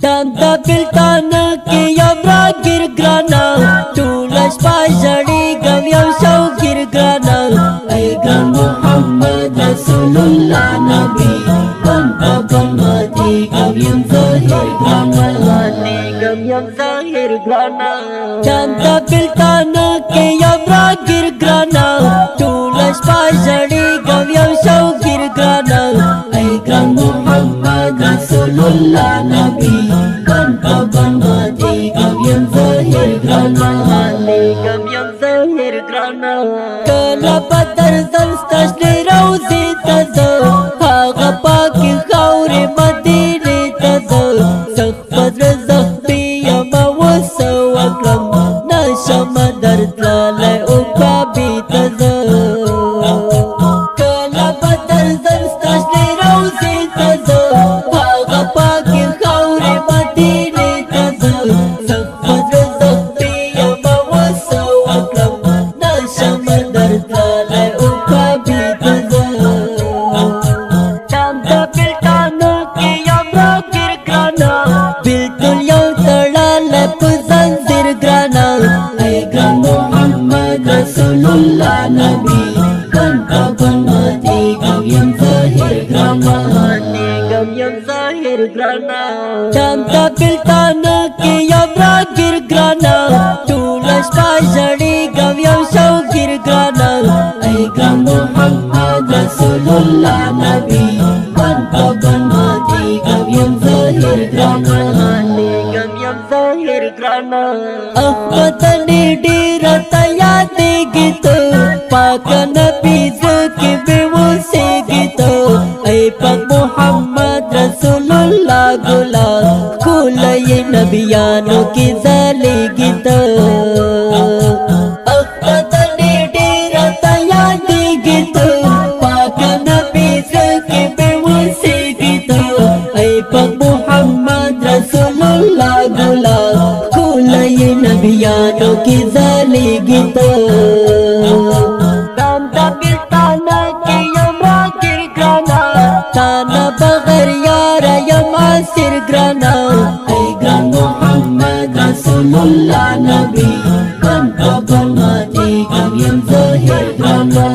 دانتا بلتانا کی یبرا گر گرانا چولش پاشڑی گم یو شو گر گرانا اے گران محمد رسول اللہ نبی گم پاگم آتی گم یم ظاہر گرانا گم یم ظاہر گرانا دانتا بلتانا کی یبرا گر گرانا چولش پاشڑی گم یو شو گر گرانا اے گران محمد رسول اللہ نبی Kan kaban mati gam yang zahir grana gam yang zahir grana Kenapa tarzan stasli rauzi tazo Haga paki khauri madini tazo Sakhfad razak biya mawasa wakram Nasha madar tlalai ukabi tazo Kenapa tarzan stasli rauzi tazo Haga paki khauri madini tazo Sakhfad razak biya mawasa wakram Nasha madar tlalai ukabi tazo Tanta biltana ki yabra gir grana Biltul yaw tlalai puzanzir grana Ay gran Muhammad Rasulullah Nabi Kan kaban mati gam yang zahir grana Gam yang zahir grana Tanta biltana ki yabra gir grana Chulash pashadi gam yaw shaw gir grana Ay gran Muhammad Rasulullah Nabi Kan kaban mati gam yang zahir grana Gam yang zahir grana Ahmadani diratayati gitu Pakai Nabi Zaki bewusi gitu Ay Pak Muhammad Rasulullah gula Kulai Nabiyanu kizali gitu Ahmadani diratayati gitu Pakai Nabi Zaki bewusi gitu Ay Pak Muhammad Rasulullah gula Kulai Nabiyanu kizali gitu Tanta biltana ki yamra gir grana Tana bagar yara yam asir grana Ay gran Muhammad Rasulullah Nabi Kan kaban mati gam yang zahir grana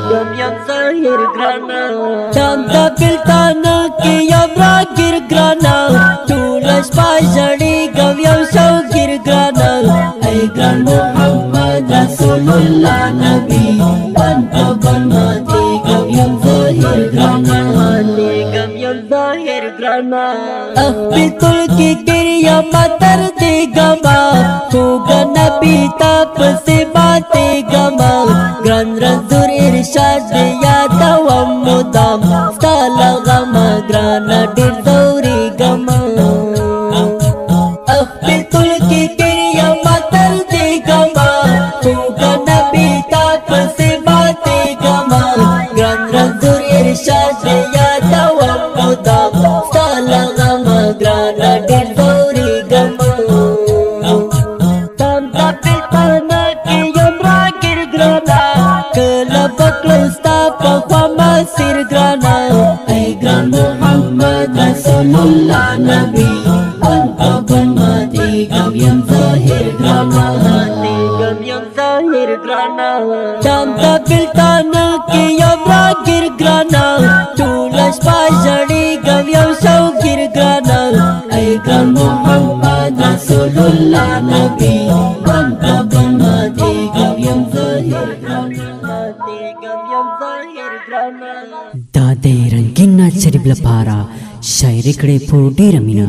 Gam yang zahir grana Tanta biltana ki yamra gir grana Chulash pashadi gam yaw shaw gir grana Ay gran Muhammad Rasulullah Nabi Kan kaban mati gam yang zahir grana Gam yang zahir grana Bitul ki kirya matar di gama Kuga Nabi tapsi mati gama Gran Rasul irshad ya dawam mudam Stala gama grana dirzauri gama Bitul ki kirya matar di gama Kuga Nabi tapsi mati gama Gran Rasul irshad ya dawam mudam Stala gama grana dirzauri gama Tanta biltana ki yamra gir grana Kelabak lustapa khwama sir grana Ay gran Muhammad Rasulullah Nabi Kan kaban mati gam yang zahir grana Gam yang zahir grana Tanta biltana ki yamra gir grana Chulash pashadi gam yaw shaw gir grana Ay gran Muhammad Rasulullah Nabi Kan kaban mati gam yang zahir grana Gam yang zahir grana دادی رنگینا شریف لپاره شاعری کړي په ډیره مینه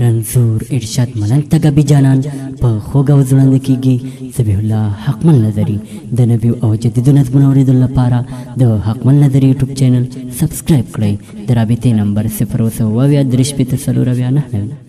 رنځور ارشاد ملنګ تګبي جانان په خوږه وزړند کیږي سبح الله حقمل نظری د نبی او جدید نظمونو اوریدل لپاره د حقمل نظری یوټیوب چینل سبسکرایب کړئ د رابطې نمبر 0 3 9